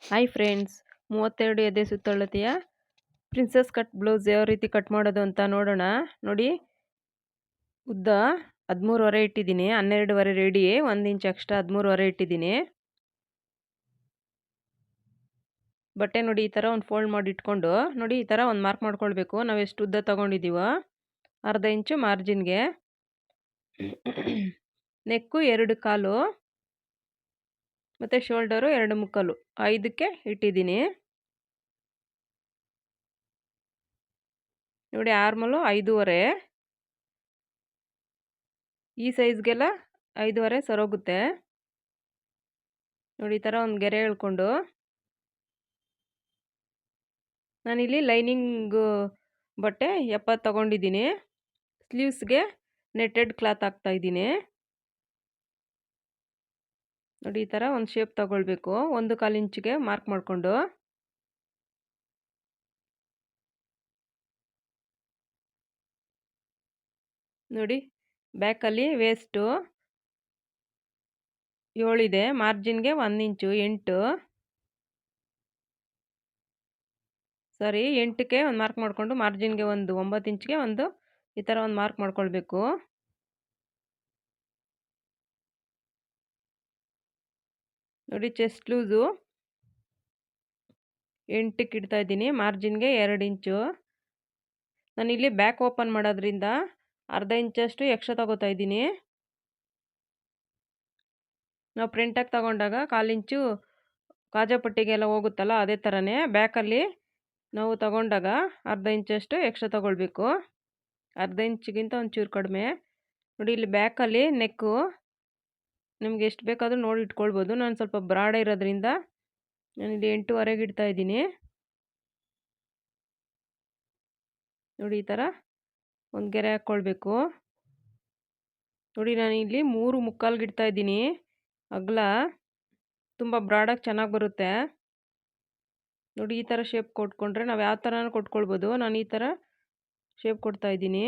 Hi friends, 32 ಎದೆ ಸುತ್ತಳತೆಯ princess cut blouse ಯಾವ ರೀತಿ ಕಟ್ ಮಾಡೋದು ಅಂತ ನೋಡೋಣ. ನೋಡಿ, ಉದ್ದ 13.5 ಇಟ್ಟಿದ್ದೀನಿ, 12.5 ರೆಡಿ, 1 ಇಂಚ್ ಎಕ್ಸ್ಟ್ರಾ 13.5 ಇಟ್ಟಿದ್ದೀನಿ. ಬಟ್ಟೆ ನೋಡಿ ಈ ಥರ ಒಂದು ಫೋಲ್ಡ್ ಮಾಡಿ ಇಟ್ಕೊಂಡು ನೋಡಿ ಈ ಥರ ಒಂದು ಮಾರ್ಕ್ ಮಾಡ್ಕೊಳ್ಬೇಕು. ನಾವು ಎಷ್ಟು ಉದ್ದ ತೊಗೊಂಡಿದ್ದೀವೋ ಅರ್ಧ ಇಂಚು ಮಾರ್ಜಿನ್ಗೆ. ನೆಕ್ಕು 2 ಕಾಲು ಮತ್ತು ಶೋಲ್ಡರು 2 ಮುಕ್ಕಾಲು, 5ಕ್ಕೆ ಇಟ್ಟಿದ್ದೀನಿ. ನೋಡಿ, ಆರ್ಮಲು 5.5, ಈ ಸೈಜ್ಗೆಲ್ಲ 5.5 ಸರೋಗುತ್ತೆ. ನೋಡಿ ಈ ಥರ ಒಂದು ಗೆರೆ ಎಳ್ಕೊಂಡು ನಾನಿಲ್ಲಿ ಲೈನಿಂಗು ಬಟ್ಟೆ 70 ತೊಗೊಂಡಿದ್ದೀನಿ. ಸ್ಲೀವ್ಸ್ಗೆ ನೆಟ್ಟೆಡ್ ಕ್ಲಾತ್ ಹಾಕ್ತಾಯಿದ್ದೀನಿ. ನೋಡಿ ಈ ಥರ ಒಂದು ಶೇಪ್ ತಗೊಳ್ಬೇಕು. 1/4 ಇಂಚಿಗೆ ಮಾರ್ಕ್ ಮಾಡಿಕೊಂಡು ನೋಡಿ, ಬ್ಯಾಕಲ್ಲಿ ವೇಸ್ಟು 7 ಇದೆ, ಮಾರ್ಜಿನ್ಗೆ 1 ಇಂಚು 8, ಸಾರಿ 8ಕ್ಕೆ ಒಂದು ಮಾರ್ಕ್ ಮಾಡಿಕೊಂಡು ಮಾರ್ಜಿನ್ಗೆ ಒಂದು 9 ಇಂಚ್ಗೆ ಒಂದು ಈ ಥರ ಒಂದು ಮಾರ್ಕ್ ಮಾಡ್ಕೊಳ್ಬೇಕು. ನೋಡಿ, ಚೆಸ್ಟ್ ಲೂಸು 8ಕ್ಕೆ ಇಡ್ತಾ ಇದ್ದೀನಿ, ಮಾರ್ಜಿನ್ಗೆ 2 ಇಂಚು. ನಾನಿಲ್ಲಿ ಬ್ಯಾಕ್ ಓಪನ್ ಮಾಡೋದ್ರಿಂದ ಅರ್ಧ ಇಂಚಷ್ಟು ಎಕ್ಸ್ಟ್ರಾ ತಗೋತಾ ಇದ್ದೀನಿ. ನಾವು ಪ್ರಿಂಟಾಗಿ ತಗೊಂಡಾಗ 1/4 ಇಂಚು ಕಾಜಾಪಟ್ಟಿಗೆಲ್ಲ ಹೋಗುತ್ತಲ್ಲ, ಅದೇ ಥರನೇ ಬ್ಯಾಕಲ್ಲಿ ನಾವು ತಗೊಂಡಾಗ ಅರ್ಧ ಇಂಚಷ್ಟು ಎಕ್ಸ್ಟ್ರಾ ತಗೊಳ್ಬೇಕು. ಅರ್ಧ ಇಂಚಿಗಿಂತ ಒಂಚೂರು ಕಡಿಮೆ. ನೋಡಿ, ಇಲ್ಲಿ ಬ್ಯಾಕಲ್ಲಿ ನೆಕ್ಕು ನಿಮ್ಗೆ ಎಷ್ಟು ಬೇಕಾದರೂ ನೋಡಿ ಇಟ್ಕೊಳ್ಬೋದು. ನಾನು ಸ್ವಲ್ಪ ಬ್ರಾಡ್ ಇರೋದ್ರಿಂದ ನಾನಿಲ್ಲಿ 8.5ಗೆ ಇಡ್ತಾ ಇದ್ದೀನಿ. ನೋಡಿ ಈ ಥರ ಒಂದು ಗೆರೆ ಹಾಕ್ಕೊಳ್ಬೇಕು. ನೋಡಿ, ನಾನಿಲ್ಲಿ 3 ಮುಕ್ಕಾಲ್ಗೆ ಇಡ್ತಾ ಇದ್ದೀನಿ. ಅಗಲ ತುಂಬ ಬ್ರಾಡಾಗಿ ಚೆನ್ನಾಗಿ ಬರುತ್ತೆ. ನೋಡಿ ಈ ಥರ ಶೇಪ್ ಕೊಟ್ಕೊಂಡ್ರೆ ನಾವು ಯಾವ ಥರನೂ ಕೊಟ್ಕೊಳ್ಬೋದು. ನಾನು ಈ ಥರ ಶೇಪ್ ಕೊಡ್ತಾ ಇದ್ದೀನಿ.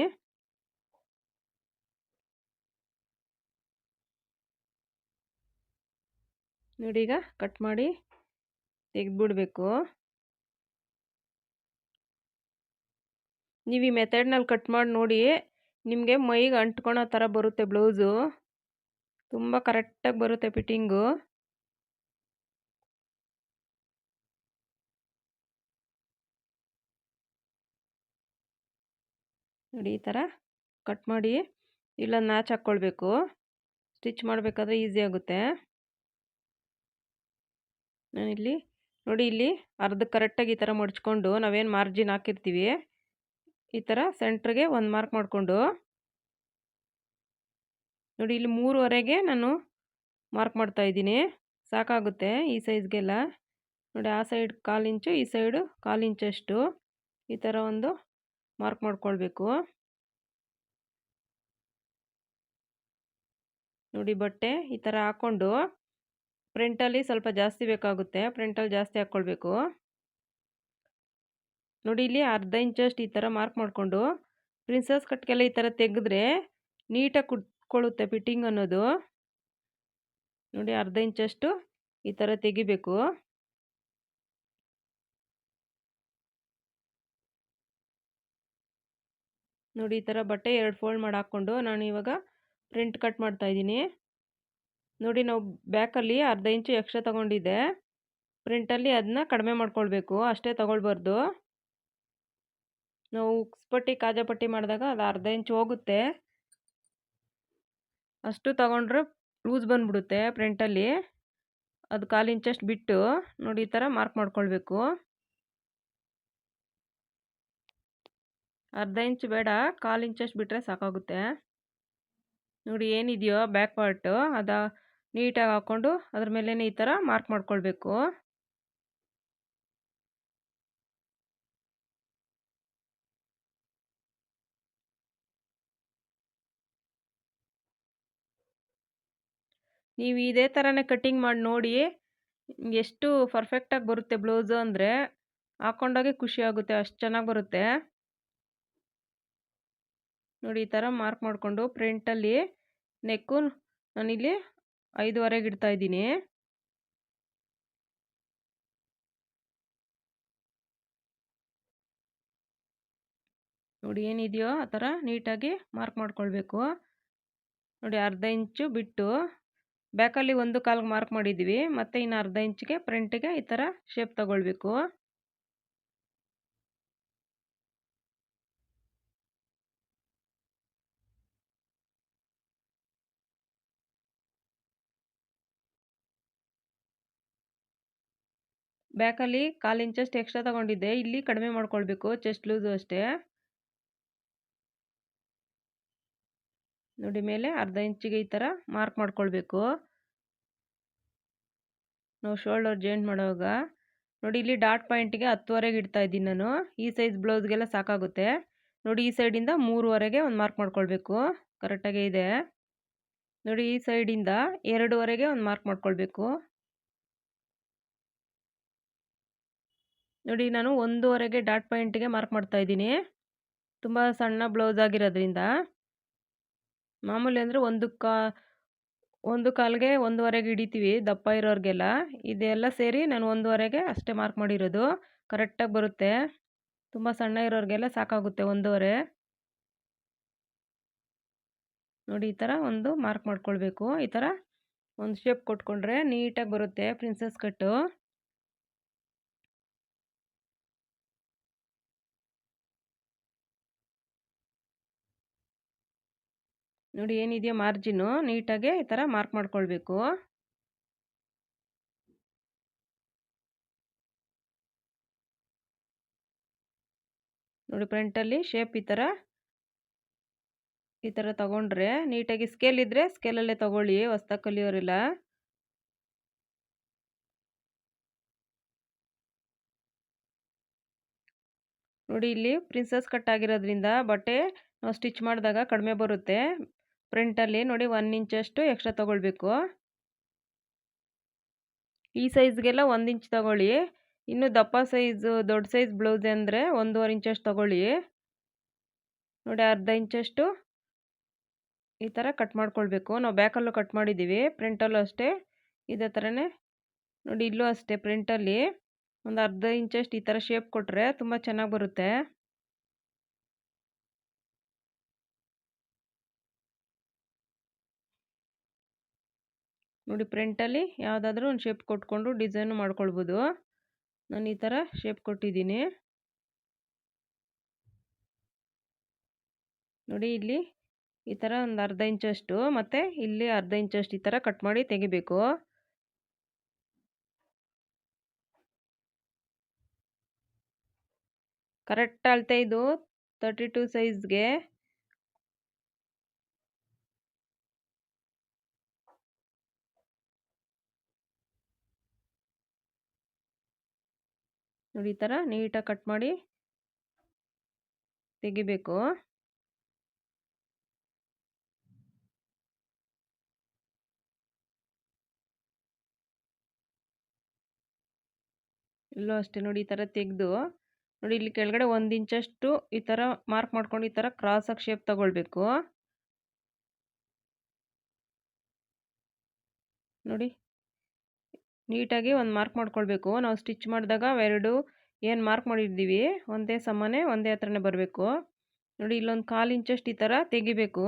ನೋಡಿ, ಈಗ ಕಟ್ ಮಾಡಿ ತೆಗೆದ್ಬಿಡ್ಬೇಕು. ನೀವು ಈ ಮೆಥಡ್ನಲ್ಲಿ ಕಟ್ ಮಾಡಿ ನೋಡಿ, ನಿಮಗೆ ಮೈಗೆ ಅಂಟ್ಕೊಳೋ ಥರ ಬರುತ್ತೆ ಬ್ಲೌಸು. ತುಂಬ ಕರೆಕ್ಟಾಗಿ ಬರುತ್ತೆ ಫಿಟ್ಟಿಂಗು. ನೋಡಿ ಈ ಥರ ಕಟ್ ಮಾಡಿ ಇಲ್ಲೊಂದು ಮ್ಯಾಚ್ ಹಾಕ್ಕೊಳ್ಬೇಕು. ಸ್ಟಿಚ್ ಮಾಡಬೇಕಾದ್ರೆ ಈಸಿ ಆಗುತ್ತೆ. ನಾನಿಲ್ಲಿ ನೋಡಿ, ಇಲ್ಲಿ ಅರ್ಧ ಕರೆಕ್ಟಾಗಿ ಈ ಥರ ಮಡ್ಚ್ಕೊಂಡು ನಾವೇನು ಮಾರ್ಜಿನ್ ಹಾಕಿರ್ತೀವಿ ಈ ಥರ ಸೆಂಟ್ರಿಗೆ ಒಂದು ಮಾರ್ಕ್ ಮಾಡಿಕೊಂಡು ನೋಡಿ, ಇಲ್ಲಿ 3.5ಗೆ ನಾನು ಮಾರ್ಕ್ ಮಾಡ್ತಾ ಇದ್ದೀನಿ. ಸಾಕಾಗುತ್ತೆ ಈ ಸೈಜ್ಗೆಲ್ಲ. ನೋಡಿ, ಆ ಸೈಡ್ 1/4 ಇಂಚು, ಈ ಸೈಡು 1/4 ಇಂಚಷ್ಟು ಈ ಥರ ಒಂದು ಮಾರ್ಕ್ ಮಾಡ್ಕೊಳ್ಬೇಕು. ನೋಡಿ, ಬಟ್ಟೆ ಈ ಥರ ಹಾಕ್ಕೊಂಡು ಫ್ರಂಟಲ್ಲಿ ಸ್ವಲ್ಪ ಜಾಸ್ತಿ ಬೇಕಾಗುತ್ತೆ, ಫ್ರಂಟಲ್ಲಿ ಜಾಸ್ತಿ ಹಾಕ್ಕೊಳ್ಬೇಕು. ನೋಡಿ, ಇಲ್ಲಿ ಅರ್ಧ ಇಂಚಷ್ಟು ಈ ಥರ ಮಾರ್ಕ್ ಮಾಡಿಕೊಂಡು ಪ್ರಿನ್ಸಸ್ ಕಟ್ಗೆಲ್ಲ ಈ ಥರ ತೆಗೆದ್ರೆ ನೀಟಾಗಿ ಕುತ್ಕೊಳ್ಳುತ್ತೆ ಫಿಟ್ಟಿಂಗ್ ಅನ್ನೋದು. ನೋಡಿ, ಅರ್ಧ ಇಂಚಷ್ಟು ಈ ಥರ ತೆಗಿಬೇಕು. ನೋಡಿ, ಈ ಥರ ಬಟ್ಟೆ 2 ಫೋಲ್ಡ್ ಮಾಡಿ ಹಾಕ್ಕೊಂಡು ನಾನು ಇವಾಗ ಫ್ರಂಟ್ ಕಟ್ ಮಾಡ್ತಾ ಇದ್ದೀನಿ. ನೋಡಿ, ನಾವು ಬ್ಯಾಕಲ್ಲಿ ಅರ್ಧ ಇಂಚು ಎಕ್ಸ್ಟ್ರಾ ತಗೊಂಡಿದ್ದೆ, ಫ್ರಂಟಲ್ಲಿ ಅದನ್ನ ಕಡಿಮೆ ಮಾಡ್ಕೊಳ್ಬೇಕು, ಅಷ್ಟೇ ತಗೊಳ್ಬಾರ್ದು. ನಾವು ಉಕ್ಸ್ಪಟ್ಟಿ ಕಾಜಾಪಟ್ಟಿ ಮಾಡಿದಾಗ ಅದು ಅರ್ಧ ಇಂಚು ಹೋಗುತ್ತೆ, ಅಷ್ಟು ತಗೊಂಡ್ರೆ ಲೂಸ್ ಬಂದ್ಬಿಡುತ್ತೆ ಫ್ರಂಟಲ್ಲಿ. ಅದು 1/4 ಇಂಚಷ್ಟು ಬಿಟ್ಟು ನೋಡಿ ಈ ಥರ ಮಾರ್ಕ್ ಮಾಡ್ಕೊಳ್ಬೇಕು. ಅರ್ಧ ಇಂಚು ಬೇಡ, 1/4 ಇಂಚಷ್ಟು ಬಿಟ್ಟರೆ ಸಾಕಾಗುತ್ತೆ. ನೋಡಿ, ಏನಿದೆಯೋ ಬ್ಯಾಕ್ ಪಾರ್ಟು ಅದು ನೀಟಾಗಿ ಹಾಕ್ಕೊಂಡು ಅದ್ರ ಮೇಲೇ ಈ ಥರ ಮಾರ್ಕ್ ಮಾಡ್ಕೊಳ್ಬೇಕು. ನೀವು ಇದೇ ಥರನೇ ಕಟ್ಟಿಂಗ್ ಮಾಡಿ ನೋಡಿ, ಎಷ್ಟು ಪರ್ಫೆಕ್ಟಾಗಿ ಬರುತ್ತೆ ಬ್ಲೌಸು ಅಂದರೆ ಹಾಕ್ಕೊಂಡಾಗೆ ಖುಷಿ ಆಗುತ್ತೆ, ಅಷ್ಟು ಚೆನ್ನಾಗಿ ಬರುತ್ತೆ. ನೋಡಿ, ಈ ಥರ ಮಾರ್ಕ್ ಮಾಡಿಕೊಂಡು ಫ್ರಂಟಲ್ಲಿ ನೆಕ್ಕು ನಾನಿಲ್ಲಿ 5.5ಗೆ ಇಡ್ತಾ ಇದ್ದೀನಿ. ನೋಡಿ ಏನಿದೆಯೋ ಆ ಥರ ನೀಟಾಗಿ ಮಾರ್ಕ್ ಮಾಡ್ಕೊಳ್ಬೇಕು. ನೋಡಿ ಅರ್ಧ ಇಂಚು ಬಿಟ್ಟು ಬ್ಯಾಕಲ್ಲಿ 1 ಕಾಲ್ಗೆ ಮಾರ್ಕ್ ಮಾಡಿದ್ದೀವಿ. ಮತ್ತು ಇನ್ನು ಅರ್ಧ ಇಂಚಿಗೆ ಫ್ರಂಟಿಗೆ ಈ ಥರ ಶೇಪ್ ತಗೊಳ್ಬೇಕು. ಬ್ಯಾಕಲ್ಲಿ 1/4 ಇಂಚಷ್ಟು ಎಕ್ಸ್ಟ್ರಾ ತಗೊಂಡಿದ್ದೆ. ಇಲ್ಲಿ ಕಡಿಮೆ ಮಾಡ್ಕೊಳ್ಬೇಕು, ಚೆಸ್ಟ್ ಲೂಸು ಅಷ್ಟೇ. ನೋಡಿ ಮೇಲೆ ಅರ್ಧ ಇಂಚಿಗೆ ಈ ಥರ ಮಾರ್ಕ್ ಮಾಡ್ಕೊಳ್ಬೇಕು. ನಾವು ಶೋಲ್ಡರ್ ಜಾಯಿಂಟ್ ಮಾಡುವಾಗ ನೋಡಿ ಇಲ್ಲಿ ಡಾಟ್ ಪಾಯಿಂಟಿಗೆ 10ವರೆಗೆ ಇಡ್ತಾ ಇದ್ದೀನಿ ನಾನು. ಈ ಸೈಜ್ ಬ್ಲೌಸ್ಗೆಲ್ಲ ಸಾಕಾಗುತ್ತೆ. ನೋಡಿ ಈ ಸೈಡಿಂದ 3ವರೆಗೆ ಒಂದು ಮಾರ್ಕ್ ಮಾಡ್ಕೊಳ್ಬೇಕು. ಕರೆಕ್ಟಾಗೇ ಇದೆ. ನೋಡಿ ಈ ಸೈಡಿಂದ 2ವರೆಗೆ ಒಂದು ಮಾರ್ಕ್ ಮಾಡ್ಕೊಳ್ಬೇಕು. ನೋಡಿ ನಾನು 1ವರೆಗೆ ಡಾಟ್ ಪಾಯಿಂಟಿಗೆ ಮಾರ್ಕ್ ಮಾಡ್ತಾ ಇದ್ದೀನಿ. ತುಂಬ ಸಣ್ಣ ಬ್ಲೌಸ್ ಆಗಿರೋದ್ರಿಂದ ಮಾಮೂಲಿ ಅಂದರೆ 1 ಕಾಲ್ಗೆ 1ವರೆಗೆ ಹಿಡಿತೀವಿ ದಪ್ಪ ಇರೋರಿಗೆಲ್ಲ. ಇದೆಲ್ಲ ಸೇರಿ ನಾನು 1ವರೆಗೆ ಅಷ್ಟೇ ಮಾರ್ಕ್ ಮಾಡಿರೋದು. ಕರೆಕ್ಟಾಗಿ ಬರುತ್ತೆ. ತುಂಬ ಸಣ್ಣ ಇರೋರಿಗೆಲ್ಲ ಸಾಕಾಗುತ್ತೆ 1ವರೆ. ನೋಡಿ ಈ ಥರ ಒಂದು ಮಾರ್ಕ್ ಮಾಡ್ಕೊಳ್ಬೇಕು. ಈ ಥರ ಒಂದು ಶೇಪ್ ಕೊಟ್ಕೊಂಡ್ರೆ ನೀಟಾಗಿ ಬರುತ್ತೆ ಪ್ರಿನ್ಸೆಸ್ ಕಟ್ಟು. ನೋಡಿ ಏನಿದೆಯೋ ಮಾರ್ಜಿನು ನೀಟಾಗಿ ಈ ಥರ ಮಾರ್ಕ್ ಮಾಡ್ಕೊಳ್ಬೇಕು. ನೋಡಿ ಫ್ರಂಟಲ್ಲಿ ಶೇಪ್ ಈ ಥರ ತಗೊಂಡ್ರೆ ನೀಟಾಗಿ ಸ್ಕೇಲ್ ಇದ್ದರೆ ಸ್ಕೇಲಲ್ಲೇ ತಗೊಳ್ಳಿ ಹೊಸ್ದಾಗಿ ಕಲಿಯೋರೆಲ್ಲ. ನೋಡಿ ಇಲ್ಲಿ ಪ್ರಿನ್ಸೆಸ್ ಕಟ್ ಆಗಿರೋದ್ರಿಂದ ಬಟ್ಟೆ ನಾವು ಸ್ಟಿಚ್ ಮಾಡಿದಾಗ ಕಡಿಮೆ ಬರುತ್ತೆ. ಫ್ರಂಟಲ್ಲಿ ನೋಡಿ 1 ಇಂಚಷ್ಟು ಎಕ್ಸ್ಟ್ರಾ ತಗೊಳ್ಬೇಕು. ಈ ಸೈಜ್ಗೆಲ್ಲ 1 ಇಂಚ್ ತಗೊಳ್ಳಿ. ಇನ್ನು ದಪ್ಪ ಸೈಜು ದೊಡ್ಡ ಸೈಜ್ ಬ್ಲೌಸ್ ಅಂದರೆ 1.5 ಇಂಚಷ್ಟು ತಗೊಳ್ಳಿ. ನೋಡಿ ಅರ್ಧ ಇಂಚಷ್ಟು ಈ ಥರ ಕಟ್ ಮಾಡ್ಕೊಳ್ಬೇಕು. ನಾವು ಬ್ಯಾಕಲ್ಲೂ ಕಟ್ ಮಾಡಿದ್ದೀವಿ, ಫ್ರಂಟಲ್ಲೂ ಅಷ್ಟೇ ಇದೇ ಥರನೇ. ನೋಡಿ ಇಲ್ಲೂ ಅಷ್ಟೇ ಫ್ರಂಟಲ್ಲಿ ಒಂದು ಅರ್ಧ ಇಂಚಷ್ಟು ಈ ಥರ ಶೇಪ್ ಕೊಟ್ಟರೆ ತುಂಬ ಚೆನ್ನಾಗಿ ಬರುತ್ತೆ. ನೋಡಿ ಫ್ರಂಟಲ್ಲಿ ಯಾವುದಾದ್ರೂ ಒಂದು ಶೇಪ್ ಕೊಟ್ಕೊಂಡು ಡಿಸೈನು ಮಾಡ್ಕೊಳ್ಬೋದು. ನಾನು ಈ ಥರ ಶೇಪ್ ಕೊಟ್ಟಿದ್ದೀನಿ. ನೋಡಿ ಇಲ್ಲಿ ಈ ಥರ ಒಂದು ಅರ್ಧ ಇಂಚಷ್ಟು ಮತ್ತು ಇಲ್ಲಿ ಅರ್ಧ ಇಂಚಷ್ಟು ಈ ಥರ ಕಟ್ ಮಾಡಿ ತೆಗಿಬೇಕು. ಕರೆಕ್ಟ್ ಅಳತೆ ಇದು 32 ಸೈಜ್ಗೆ. ನೋಡಿ ಈ ಥರ ನೀಟಾಗಿ ಕಟ್ ಮಾಡಿ ತೆಗಿಬೇಕು. ಇಲ್ಲೂ ಅಷ್ಟೇ ನೋಡಿ ಈ ಥರ ತೆಗೆದು ನೋಡಿ ಇಲ್ಲಿ ಕೆಳಗಡೆ 1 ಇಂಚಷ್ಟು ಈ ಥರ ಮಾರ್ಕ್ ಮಾಡ್ಕೊಂಡು ಈ ಥರ ಕ್ರಾಸಾಗಿ ಶೇಪ್ ತಗೊಳ್ಬೇಕು. ನೋಡಿ ನೀಟಾಗಿ ಒಂದು ಮಾರ್ಕ್ ಮಾಡ್ಕೊಳ್ಬೇಕು. ನಾವು ಸ್ಟಿಚ್ ಮಾಡಿದಾಗ ಅವೆರಡು ಏನು ಮಾರ್ಕ್ ಮಾಡಿದ್ದೀವಿ ಒಂದೇ ಸಮಾನೆ ಒಂದೇ ಹತ್ರನೇ ಬರಬೇಕು. ನೋಡಿ ಇಲ್ಲೊಂದು 1/4 ಇಂಚಷ್ಟು ಈ ಥರ ತೆಗಿಬೇಕು.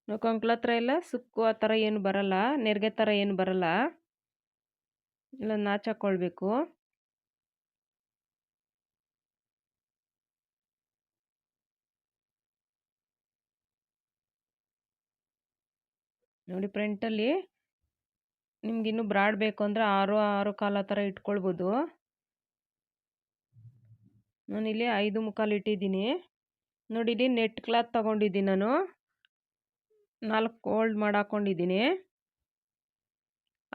ನಾವು ಕಂಕ್ಳ ಹತ್ರ ಎಲ್ಲ ಸುಕ್ಕು ಆ ಥರ ಏನು ಬರಲ್ಲ, ನೆರಿಗೆ ಥರ ಏನು ಬರಲ್ಲ. ಇಲ್ಲೊಂದು ನಾಚಾಕೊಳ್ಬೇಕು. ನೋಡಿ ಫ್ರಂಟಲ್ಲಿ ನಿಮ್ಗೆ ಇನ್ನೂ ಬ್ರಾಡ್ ಬೇಕು ಅಂದರೆ 6 6.25 ಆ ಥರ ಇಟ್ಕೊಳ್ಬೋದು. ನಾನಿಲ್ಲಿ 5.25 ಇಟ್ಟಿದ್ದೀನಿ. ನೋಡಿ ಇಲ್ಲಿ ನೆಟ್ ಕ್ಲಾತ್ ತೊಗೊಂಡಿದ್ದೀನಿ ನಾನು. 4 ಫೋಲ್ಡ್ ಮಾಡಿ ಹಾಕ್ಕೊಂಡಿದ್ದೀನಿ.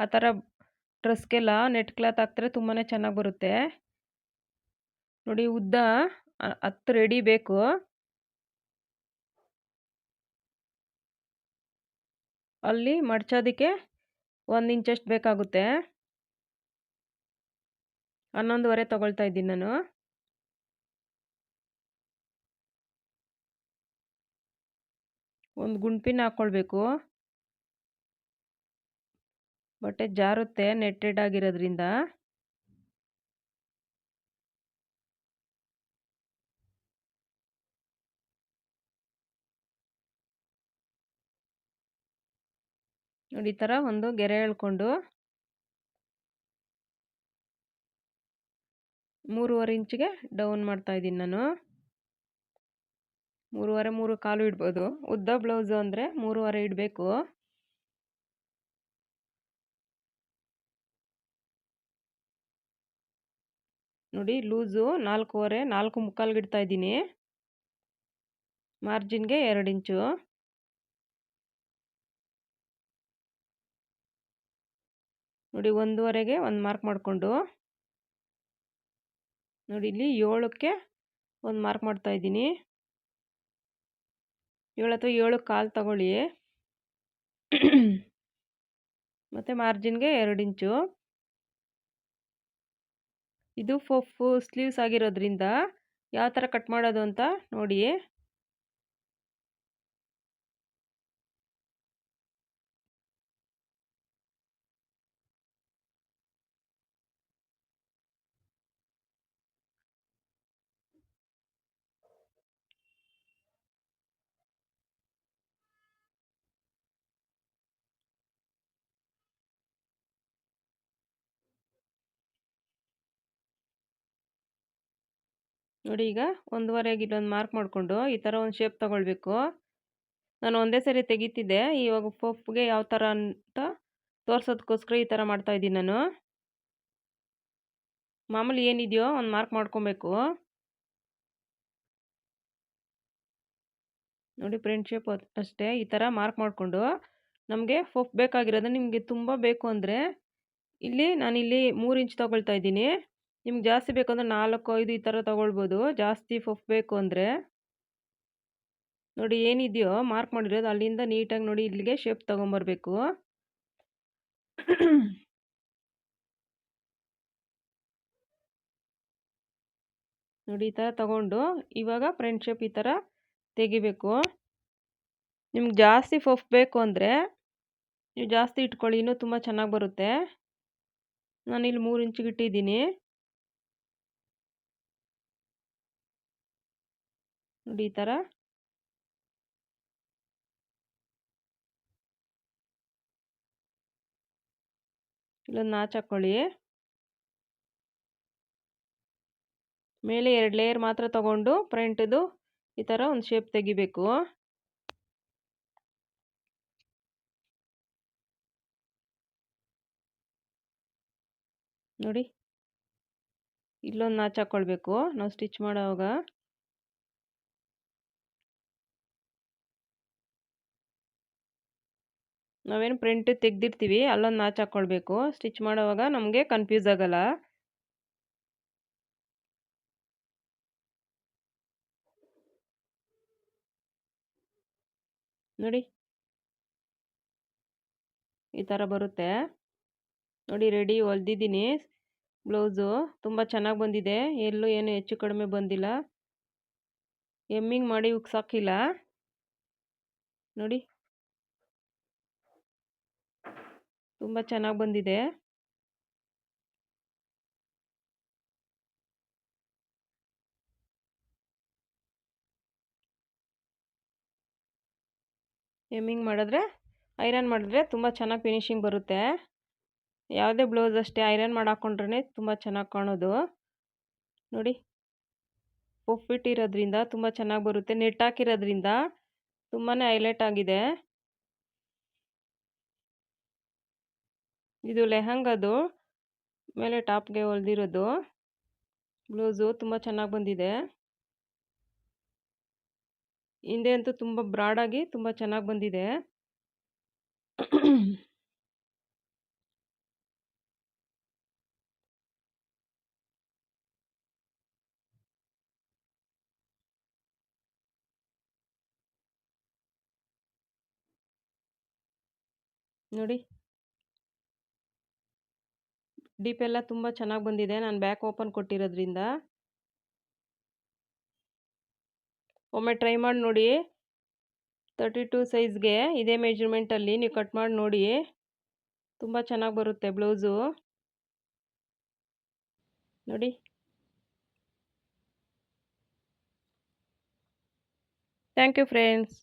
ಆ ಥರ ಡ್ರೆಸ್ಗೆಲ್ಲ ನೆಟ್ ಕ್ಲಾತ್ ಹಾಕಿದ್ರೆ ತುಂಬಾ ಚೆನ್ನಾಗಿ ಬರುತ್ತೆ. ನೋಡಿ ಉದ್ದ 10 ರೆಡಿ ಬೇಕು. ಅಲ್ಲಿ ಮಡ್ಚೋದಕ್ಕೆ 1 ಇಂಚಷ್ಟು ಬೇಕಾಗುತ್ತೆ. 11.25 ತೊಗೊಳ್ತಾ ಇದ್ದೀನಿ ನಾನು. ಒಂದು ಗುಂಡ್ಪಿನ ಹಾಕ್ಕೊಳ್ಬೇಕು. ಬಟ್ಟೆ ಜಾರುತ್ತೆ ನೆಟ್ಟೆಡ್ ಆಗಿರೋದ್ರಿಂದ. ನೋಡಿ ಈ ಥರ ಒಂದು ಗೆರೆ ಎಳ್ಕೊಂಡು 3.5 ಇಂಚಿಗೆ ಡೌನ್ ಮಾಡ್ತಾ ಇದ್ದೀನಿ ನಾನು. 3.5 3.25 ಇಡ್ಬೋದು. ಉದ್ದ ಬ್ಲೌಸು ಅಂದರೆ 3.5 ಇಡಬೇಕು. ನೋಡಿ ಲೂಸು 4.25 4.25 ಇಡ್ತಾ ಇದ್ದೀನಿ. ಮಾರ್ಜಿನ್ಗೆ 2 ಇಂಚು. ನೋಡಿ 1.5ಗೆ ಒಂದು ಮಾರ್ಕ್ ಮಾಡಿಕೊಂಡು ನೋಡಿ ಇಲ್ಲಿ 7ಕ್ಕೆ ಒಂದು ಮಾರ್ಕ್ ಮಾಡ್ತಾ ಇದ್ದೀನಿ. 7 ಅಥವಾ 7.25 ತಗೊಳ್ಳಿ. ಮತ್ತು ಮಾರ್ಜಿನ್ಗೆ 2 ಇಂಚು. ಇದು ಪಫ್ ಸ್ಲೀವ್ಸ್ ಆಗಿರೋದ್ರಿಂದ ಯಾವ ಥರ ಕಟ್ ಮಾಡೋದು ಅಂತ ನೋಡಿ. ನೋಡಿ ಈಗ 1.5ಗೆ ಇಲ್ಲೊಂದು ಮಾರ್ಕ್ ಮಾಡಿಕೊಂಡು ಈ ಥರ ಒಂದು ಶೇಪ್ ತಗೊಳ್ಬೇಕು. ನಾನು ಒಂದೇ ಸರಿ ತೆಗಿತಿದ್ದೆ, ಇವಾಗ ಪಫ್ಗೆ ಯಾವ ಥರ ಅಂತ ತೋರ್ಸೋದಕ್ಕೋಸ್ಕರ ಈ ಥರ ಮಾಡ್ತಾ ಇದ್ದೀನಿ ನಾನು. ಮಾಮೂಲಿ ಏನಿದೆಯೋ ಒಂದು ಮಾರ್ಕ್ ಮಾಡ್ಕೊಬೇಕು. ನೋಡಿ ಫ್ರಂಟ್ ಶೇಪ್ ಅಷ್ಟೇ ಈ ಥರ ಮಾರ್ಕ್ ಮಾಡಿಕೊಂಡು ನಮಗೆ ಪಫ್ ಬೇಕಾಗಿರೋದು ನಿಮಗೆ ತುಂಬ ಬೇಕು ಅಂದರೆ ನಾನಿಲ್ಲಿ 3 ಇಂಚ್ ತೊಗೊಳ್ತಾ ಇದ್ದೀನಿ. ನಿಮ್ಗೆ ಜಾಸ್ತಿ ಬೇಕು ಅಂದರೆ 4 5 ಈ ಥರ ತೊಗೊಳ್ಬೋದು, ಜಾಸ್ತಿ ಪಫ್ ಬೇಕು ಅಂದರೆ. ನೋಡಿ ಏನಿದೆಯೋ ಮಾರ್ಕ್ ಮಾಡಿರೋದು ಅಲ್ಲಿಂದ ನೀಟಾಗಿ ನೋಡಿ ಇಲ್ಲಿಗೆ ಶೇಪ್ ತೊಗೊಂಬರ್ಬೇಕು. ನೋಡಿ ಈ ಥರ ತಗೊಂಡು ಇವಾಗ ಫ್ರಂಟ್ ಶೇಪ್ ಈ ಥರ ತೆಗಿಬೇಕು. ನಿಮ್ಗೆ ಜಾಸ್ತಿ ಪಫ್ ಬೇಕು ಅಂದರೆ ನೀವು ಜಾಸ್ತಿ ಇಟ್ಕೊಳ್ಳಿ, ಇನ್ನೂ ತುಂಬ ಚೆನ್ನಾಗಿ ಬರುತ್ತೆ. ನಾನಿಲ್ಲಿ 3 ಇಂಚಿಗೆ ಇಟ್ಟಿದ್ದೀನಿ. ನೋಡಿ ಈ ಥರ ಇಲ್ಲೊಂದು ನಾಚ್ ಹಾಕ್ಕೊಳ್ಳಿ. ಮೇಲೆ 2 ಲೇಯರ್ ಮಾತ್ರ ತಗೊಂಡು ಫ್ರಂಟ್ದು ಈ ಥರ ಒಂದು ಶೇಪ್ ತೆಗಿಬೇಕು. ನೋಡಿ ಇಲ್ಲೊಂದು ನಾಚ್ ಹಾಕ್ಕೊಳ್ಬೇಕು ನಾವು ಸ್ಟಿಚ್ ಮಾಡೋವಾಗ. ನಾವೇನು ಪ್ರಿಂಟ್ ತೆಗ್ದಿರ್ತೀವಿ ಅಲ್ಲೊಂದು ನಾಚ್ ಹಾಕ್ಕೊಳ್ಬೇಕು. ಸ್ಟಿಚ್ ಮಾಡೋವಾಗ ನಮಗೆ ಕನ್ಫ್ಯೂಸ್ ಆಗಲ್ಲ. ನೋಡಿ ಈ ಥರ ಬರುತ್ತೆ. ನೋಡಿ ರೆಡಿ ಹೊಲ್ದಿದ್ದೀನಿ. ಬ್ಲೌಸು ತುಂಬ ಚೆನ್ನಾಗಿ ಬಂದಿದೆ, ಎಲ್ಲೂ ಏನು ಹೆಚ್ಚು ಕಡಿಮೆ ಬಂದಿಲ್ಲ, ಎಮ್ಮಿಂಗ್ ಮಾಡಿ ಉಕ್ಸಾಕಿಲ್ಲ. ನೋಡಿ ತುಂಬ ಚೆನ್ನಾಗಿ ಬಂದಿದೆ. ಎಮ್ಮಿಂಗ್ ಮಾಡಿದ್ರೆ ಐರನ್ ಮಾಡಿದ್ರೆ ತುಂಬ ಚೆನ್ನಾಗಿ ಫಿನಿಶಿಂಗ್ ಬರುತ್ತೆ. ಯಾವುದೇ ಬ್ಲೌಸ್ ಅಷ್ಟೇ ಐರನ್ ಮಾಡಿ ಹಾಕ್ಕೊಂಡ್ರೆ ತುಂಬ ಚೆನ್ನಾಗಿ ಕಾಣೋದು. ನೋಡಿ ಪಫ್ ಇಟ್ಟಿರೋದ್ರಿಂದ ತುಂಬ ಚೆನ್ನಾಗಿ ಬರುತ್ತೆ, ನೆಟ್ ಹಾಕಿರೋದ್ರಿಂದ ತುಂಬಾ ಹೈಲೈಟ್ ಆಗಿದೆ. ಇದು ಲೆಹಂಗದು ಮೇಲೆ ಟಾಪ್ಗೆ ಹೊಲ್ದಿರೋದು ಬ್ಲೌಸು ತುಂಬ ಚೆನ್ನಾಗಿ ಬಂದಿದೆ. ಹಿಂದೆ ಅಂತೂ ತುಂಬ ಬ್ರಾಡಾಗಿ ತುಂಬ ಚೆನ್ನಾಗಿ ಬಂದಿದೆ. ನೋಡಿ ಡೀಪ್ ಎಲ್ಲ ತುಂಬ ಚೆನ್ನಾಗಿ ಬಂದಿದೆ, ನಾನು ಬ್ಯಾಕ್ ಓಪನ್ ಕೊಟ್ಟಿರೋದ್ರಿಂದ. ಒಮ್ಮೆ ಟ್ರೈ ಮಾಡಿ ನೋಡಿ. 32 ಸೈಜ್ಗೆ ಇದೇ ಮೆಜರ್ಮೆಂಟಲ್ಲಿ ನೀವು ಕಟ್ ಮಾಡಿ ನೋಡಿ, ತುಂಬ ಚೆನ್ನಾಗಿ ಬರುತ್ತೆ ಬ್ಲೌಸು. ನೋಡಿ ಥ್ಯಾಂಕ್ ಯು ಫ್ರೆಂಡ್ಸ್.